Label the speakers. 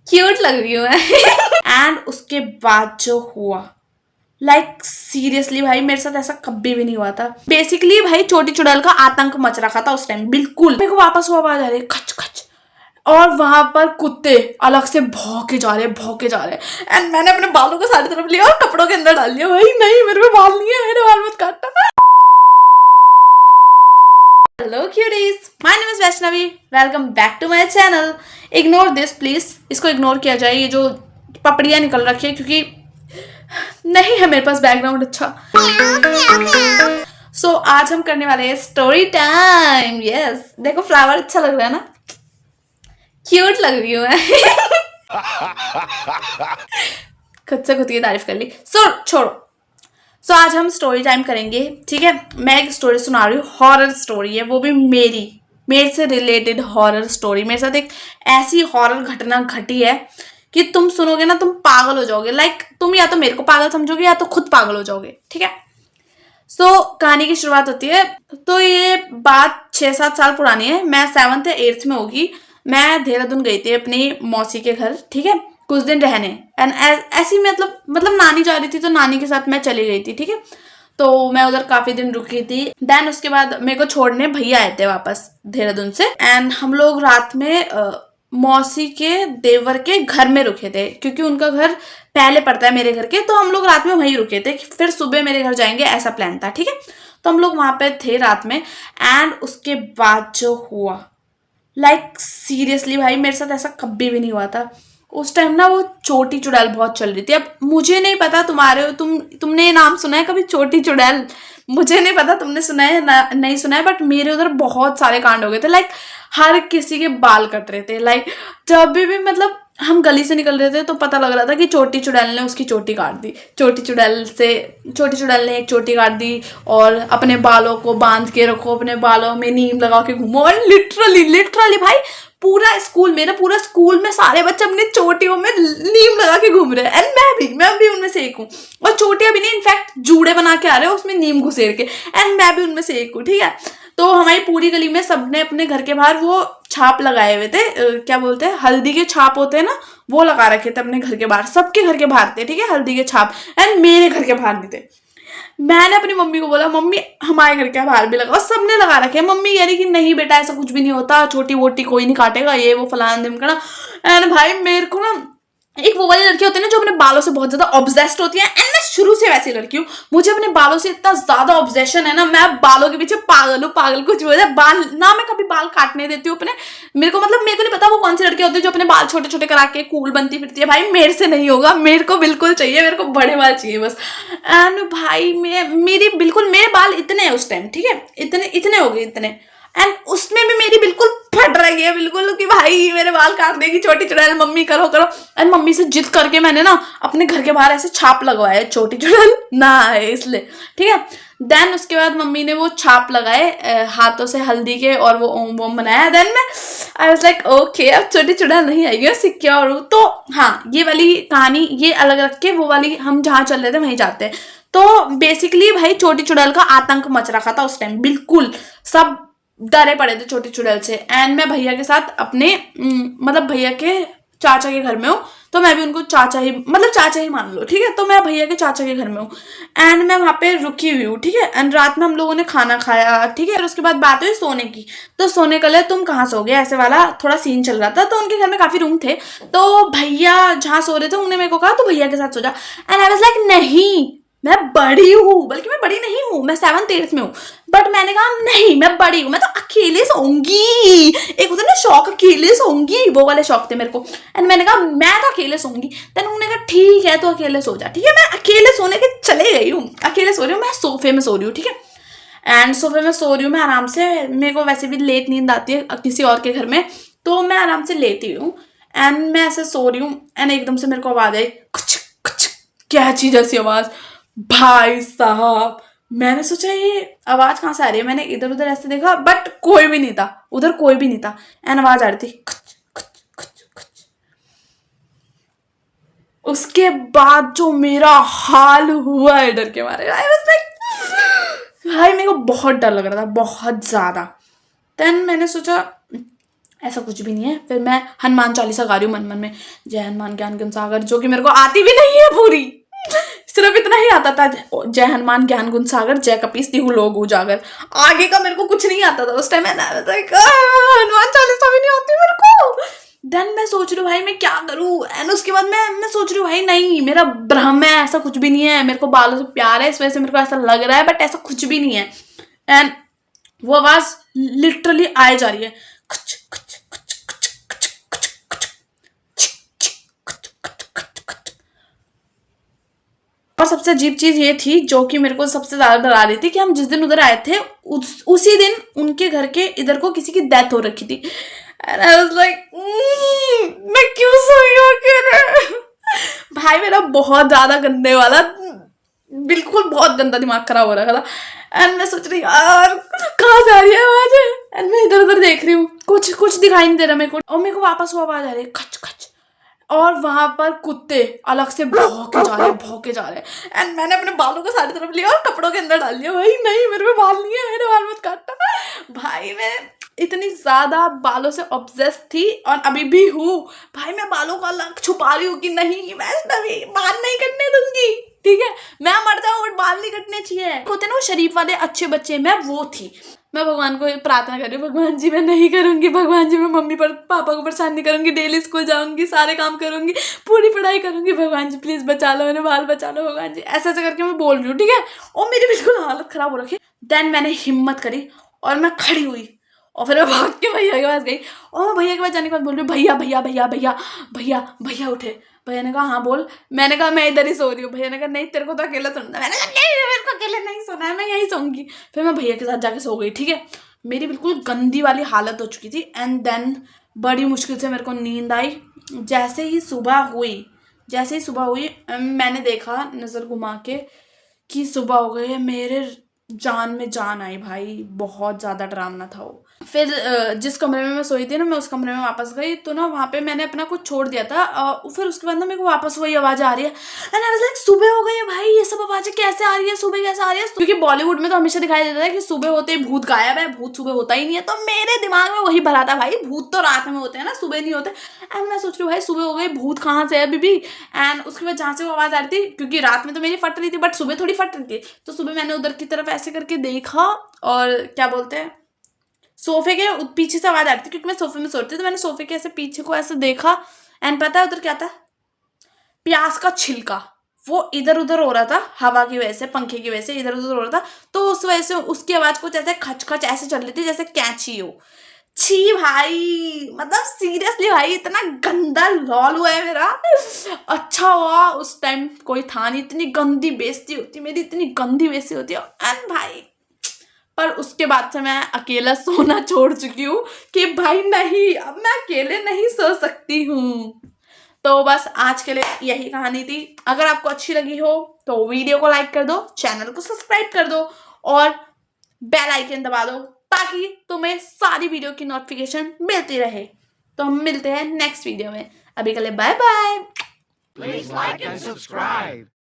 Speaker 1: Cute लग रही हूँ मैं एंड उसके बाद जो हुआ, सीरियसली भाई मेरे साथ ऐसा कभी भी नहीं हुआ था। बेसिकली भाई चोटी चुड़ैल का आतंक मच रखा था उस टाइम। बिल्कुल मेरे को वापस वो आवाज आ रही है खच खच, और वहां पर कुत्ते अलग से भौंके जा रहे एंड मैंने अपने बालों को सारी तरफ लिया और कपड़ों के अंदर डाल दिया। भाई नहीं, मेरे में बाल नहीं है, मेरे बाल मत काटना। Hello cuties, my name is Vaishnavi, welcome back to my channel. Ignore this please, इसको इग्नोर किया जाए, ये जो पपड़ियां निकल रखी है, क्योंकि नहीं है मेरे पास बैकग्राउंड अच्छा। सो आज हम करने वाले हैं स्टोरी टाइम। यस, देखो फ्लावर अच्छा लग रहा है ना, क्यूट लग रही हूँ मैं खुद से खुद की तारीफ कर ली। छोड़ो। आज हम स्टोरी टाइम करेंगे, ठीक है। मैं एक स्टोरी सुना रही हूँ, हॉरर स्टोरी है, वो भी मेरे से रिलेटेड हॉरर स्टोरी। मेरे साथ एक ऐसी हॉरर घटना घटी है कि तुम सुनोगे ना तुम पागल हो जाओगे। तुम या तो मेरे को पागल समझोगे या तो खुद पागल हो जाओगे, ठीक है। कहानी की शुरुआत होती है। तो ये बात 6-7 साल पुरानी है। मैं 7th या 8th में होगी। मैं देहरादून गई थी अपनी मौसी के घर, ठीक है, कुछ दिन रहने। एंड ऐसी मतलब नानी जा रही थी तो नानी के साथ मैं चली गई थी, ठीक है। तो मैं उधर काफी दिन रुकी थी। देन उसके बाद मेरे को छोड़ने भैया आए थे वापस देहरादून से। एंड हम लोग रात में मौसी के देवर के घर में रुके थे, क्योंकि उनका घर पहले पड़ता है मेरे घर के। तो हम लोग रात में वहीं रुके थे, फिर सुबह मेरे घर जाएंगे, ऐसा प्लान था, ठीक है। तो हम लोग वहां पे थे रात में। एंड उसके बाद जो हुआ, सीरियसली भाई मेरे साथ ऐसा कभी भी नहीं हुआ था। उस टाइम ना वो चोटी चुड़ैल बहुत चल रही थी। अब मुझे नहीं पता तुमने ये नाम सुना है कभी, चोटी चुड़ैल? मुझे नहीं पता तुमने सुना है ना नहीं सुना है, बट मेरे उधर बहुत सारे कांड हो गए थे। हर किसी के बाल कट रहे थे। जब भी मतलब हम गली से निकल रहे थे तो पता लग रहा था कि चोटी चुड़ैल ने उसकी चोटी काट दी। चोटी चुड़ैल ने एक चोटी काट दी, और अपने बालों को बांध के रखो, अपने बालों में नीम लगा के घूमो। और लिटरली भाई पूरा स्कूल में सारे बच्चे अपनी चोटियों में नीम लगा के घूम रहे हैं। एंड मैं भी उनमें से एक हूँ। और चोटियां भी नहीं, इनफैक्ट जूड़े बना के आ रहे हैं उसमें नीम घुसेर के। एंड मैं भी उनमें से एक हूँ, ठीक है। तो हमारी पूरी गली में सबने अपने घर के बाहर वो छाप लगाए हुए थे, क्या बोलते हैं, हल्दी के छाप होते हैं ना, वो लगा रखे थे अपने घर के बाहर। सबके घर के बाहर थे, ठीक है, हल्दी के छाप। एंड मेरे घर के बाहर नहीं थे। मैंने अपनी मम्मी को बोला, मम्मी हमारे घर के बाहर भी लगा, और सबने लगा रखे। मम्मी कह रही कि नहीं बेटा ऐसा कुछ भी नहीं होता, छोटी वोटी कोई नहीं काटेगा, ये वो फलाना ढिमकाना। एंड भाई मेरे को ना एक वो वाली लड़की होती है ना जो अपने बालों से बहुत ज्यादा ऑब्सेस्ड होती है। एंड मैं शुरू से वैसी लड़की हूँ, मुझे अपने बालों से इतना ज्यादा ऑब्सेशन है ना, मैं बालों के पीछे पागल कुछ हो जाए। बाल ना मैं कभी बाल काटने देती हूँ अपने। मेरे को नहीं पता वो कौन सी लड़की होती है जो अपने बाल छोटे छोटे करा के कूल बनती फिरती है। भाई मेरे से नहीं होगा, मेरे को बिल्कुल चाहिए, मेरे को बड़े बाल चाहिए बस। एंड भाई मेरे बाल इतने हैं उस टाइम, ठीक है, इतने हो गए इतने। एंड उसमें भी मेरी बिल्कुल फट रही है बिल्कुल कि भाई मेरे बाल काटने की चोटी चुड़ैल, मम्मी करो। एंड मम्मी से जिद करके मैंने ना अपने घर के बाहर ऐसे छाप लगवाया, चोटी चुड़ैल ना है इसलिए, ठीक है। देन उसके बाद मम्मी ने वो छाप लगाए हाथों से हल्दी के, और वो ओम वोम बनाया। देन मैं आई वाज लाइक ओके, अब चोटी चुड़ैल नहीं आएगी, सिक्योर हूँ। तो हाँ, ये वाली कहानी ये अलग रख के वो वाली हम जहाँ चल रहे थे वहीं जाते हैं। तो बेसिकली भाई चोटी चुड़ैल का आतंक मच रखा था उस टाइम। बिल्कुल सब डरे पड़े थे चोटी चुड़ैल से। एंड मैं भैया के साथ अपने मतलब भैया के चाचा के घर में हूँ। तो मैं भी उनको चाचा ही मान लो, ठीक है। तो मैं भैया के चाचा के घर में हूँ। एंड मैं वहां पे रुकी हुई हूँ, ठीक है। एंड रात में हम लोगों ने खाना खाया, ठीक है। और उसके बाद बात हुई सोने की। तो सोने के लिए तुम कहाँ सोगे, ऐसे वाला थोड़ा सीन चल रहा था। तो उनके घर में काफी रूम थे, तो भैया जहाँ सो रहे थे उन्होंने मेरे को कहा तो भैया के साथ सो जा। एंड आई वाज लाइक नहीं, मैं बड़ी हूँ, बल्कि मैं बड़ी नहीं हूँ, मैं 7th 8th में हूँ। बट मैंने कहा नहीं मैं बड़ी हूँ, मैं तो अकेले सोऊंगी। एक होता ना शौक, अकेले सोऊंगी, वो वाले शौक थे मेरे को। एंड मैंने कहा मैं तो अकेले सोऊंगी। देन उन्होंने कहा ठीक है तो अकेले सो जा, ठीक है। मैं अकेले सोने के चले गई हूँ, अकेले सो रही हूँ, मैं सोफे में सो रही हूँ, ठीक है। एंड सोफे में सो रही हूँ मैं आराम से। मेरे को वैसे भी लेट नींद आती है किसी और के घर में, तो मैं आराम से लेटी हूँ। एंड मैं ऐसे सो रही हूँ। एंड एकदम से मेरे को आवाज आई, कुछ कुछ, क्या चीज ऐसी आवाज। भाई साहब मैंने सोचा ये आवाज कहाँ से आ रही है। मैंने इधर उधर ऐसे देखा, बट कोई भी नहीं था उधर, कोई भी नहीं था। एंड आवाज आ रही थी खच खच खच खच। उसके बाद जो मेरा हाल हुआ है डर के मारे, आई वाज लाइक भाई मेरे को बहुत डर लग रहा था, बहुत ज्यादा। देन मैंने सोचा ऐसा कुछ भी नहीं है। फिर मैं हनुमान चालीसा गा रही हूँ मन मन में, जय हनुमान ज्ञान गुण सागर, जो कि मेरे को आती भी नहीं है पूरी, सिर्फ इतना ही आता था, जय हनुमान ज्ञान गुण सागर, जय कपीस तिहु लोग उजागर। आगे का मेरे को कुछ नहीं आता था उस टाइम। हनुमान चालीसा भी नहीं आती मेरे को। देन मैं सोच रही हूँ भाई मैं क्या करूँ, एंड उसके बाद मैं सोच रही हूँ भाई नहीं, मेरा भ्रम है, ऐसा कुछ भी नहीं है, मेरे को बालों से प्यार है, इस वजह से मेरे को ऐसा लग रहा है, बट ऐसा कुछ भी नहीं है। एंड वो आवाज लिटरली आए जा रही है, कुछ कुछ कुछ कुछ कुछ कुछ कुछ और सबसे अजीब चीज ये थी जो कि मेरे को सबसे ज्यादा डरा रही थी, कि हम जिस दिन उधर आए थे उसी दिन उनके घर के इधर को किसी की डेथ हो रखी थी। एंड आई वाज लाइक मैं क्यों सोई हूँ अकेले? भाई मेरा बहुत ज्यादा गंदे वाला, बिल्कुल बहुत गंदा दिमाग खराब हो रखा था। एंड मैं सोच रही यार कहाँ से आ रही है आवाज, एंड मैं इधर उधर देख रही हूँ, कुछ कुछ दिखाई नहीं दे रहा मेरे को, और मेरे को वापस वो आवाज आ रही है खच खच, और वहां पर कुत्ते अलग से भौंके जा रहे हैं। एंड मैंने अपने बालों को सारी तरफ लिया और कपड़ों के अंदर डाल लिया, भाई नहीं मेरे में बाल नहीं है, मेरे बाल मत काटना। भाई मैं इतनी ज्यादा बालों से ऑब्सेस थी, और अभी भी हूँ भाई, मैं बालों का अलग छुपा रही हूँ कि नहीं वैष्णवी बाल नहीं कटने दूंगी, ठीक है मैं मर जाऊँ बट बाल नहीं कटने चाहिए। होते ना वो शरीफ वाले अच्छे बच्चे, मैं वो थी। मैं भगवान को प्रार्थना कर रही हूँ, भगवान जी मैं नहीं करूंगी, भगवान जी मैं मम्मी पर पापा को परेशान नहीं करूंगी, डेली स्कूल जाऊंगी, सारे काम करूंगी, पूरी पढ़ाई करूंगी, भगवान जी प्लीज बचा लो मेरे बाल, बचा लो भगवान जी, ऐसे ऐसे करके मैं बोल रही हूँ, ठीक है। और मेरी बिल्कुल हालत खराब हो रखी। देन मैंने हिम्मत करी और मैं खड़ी हुई, और फिर मैं भाग के भैया के पास गई, और मैं भैया के पास जाने के बाद बोल रही हूँ भैया भैया भैया भैया भैया भैया उठे। भैया ने कहा हाँ बोल। मैंने कहा मैं इधर ही सो रही हूँ। भैया ने कहा नहीं तेरे को तो अकेला सोना है। मैंने कहा नहीं मेरे को अकेले नहीं सोना है, मैं यहीं सोऊंगी। फिर मैं भैया के साथ जाके सो गई, ठीक है। मेरी बिल्कुल गंदी वाली हालत हो चुकी थी। एंड देन बड़ी मुश्किल से मेरे को नींद आई। जैसे ही सुबह हुई मैंने देखा नज़र घुमा के कि सुबह हो गई है। मेरे जान में जान आई भाई, बहुत ज़्यादा डरावना था वो। फिर जिस कमरे में मैं सोई थी ना, मैं उस कमरे में वापस गई तो ना वहाँ पे मैंने अपना कुछ छोड़ दिया था। फिर उसके बाद ना मेरे को वापस वही आवाज़ आ रही है। एंड आई वाज लाइक सुबह हो गई है भाई, ये सब आवाज़ें कैसे आ रही है, सुबह कैसे आ रही है? क्योंकि बॉलीवुड में तो हमेशा दिखाई देता है कि सुबह होते ही भूत गायब है, भूत सुबह होता ही नहीं है। तो मेरे दिमाग में वही भरा था भाई, भूत तो रात में होते हैं ना, सुबह नहीं होते। एंड मैं सोच रही हूँ भाई सुबह हो गई, भूत कहाँ से है अभी भी? एंड उसके बाद जहाँ से वो आवाज़ आ रही थी, क्योंकि रात में तो मेरी फट रही थी बट सुबह थोड़ी फट रही थी, तो सुबह मैंने उधर की तरफ ऐसे करके देखा, और क्या बोलते हैं सोफे के पीछे से आवाज आ रही थी, क्योंकि मैं सोफे में सो रही थी, तो मैंने सोफे के ऐसे पीछे को ऐसे देखा। एंड पता है उधर क्या था? प्याज का छिलका। वो इधर उधर हो रहा था हवा की वजह से, पंखे की वजह से इधर उधर हो रहा था, तो उस वजह से उसकी आवाज कुछ ऐसे खच खच ऐसे चल रही थी जैसे कैंची हो। छी भाई, मतलब सीरियसली भाई इतना गंदा लॉल हुआ है मेरा। अच्छा हुआ उस टाइम कोई था नहीं, इतनी गंदी बेइज्जती होती मेरी, इतनी गंदी बेइज्जती होती है। एंड भाई पर उसके बाद से मैं अकेला सोना छोड़ चुकी हूँ कि भाई नहीं अब मैं अकेले नहीं सो सकती हूँ। तो बस आज के लिए यही कहानी थी। अगर आपको अच्छी लगी हो तो वीडियो को लाइक कर दो, चैनल को सब्सक्राइब कर दो और बेल आइकन दबा दो, ताकि तुम्हें सारी वीडियो की नोटिफिकेशन मिलती रहे। तो हम मिलते हैं नेक्स्ट वीडियो में। अभी के लिए bye bye.
Speaker 2: Please like and subscribe.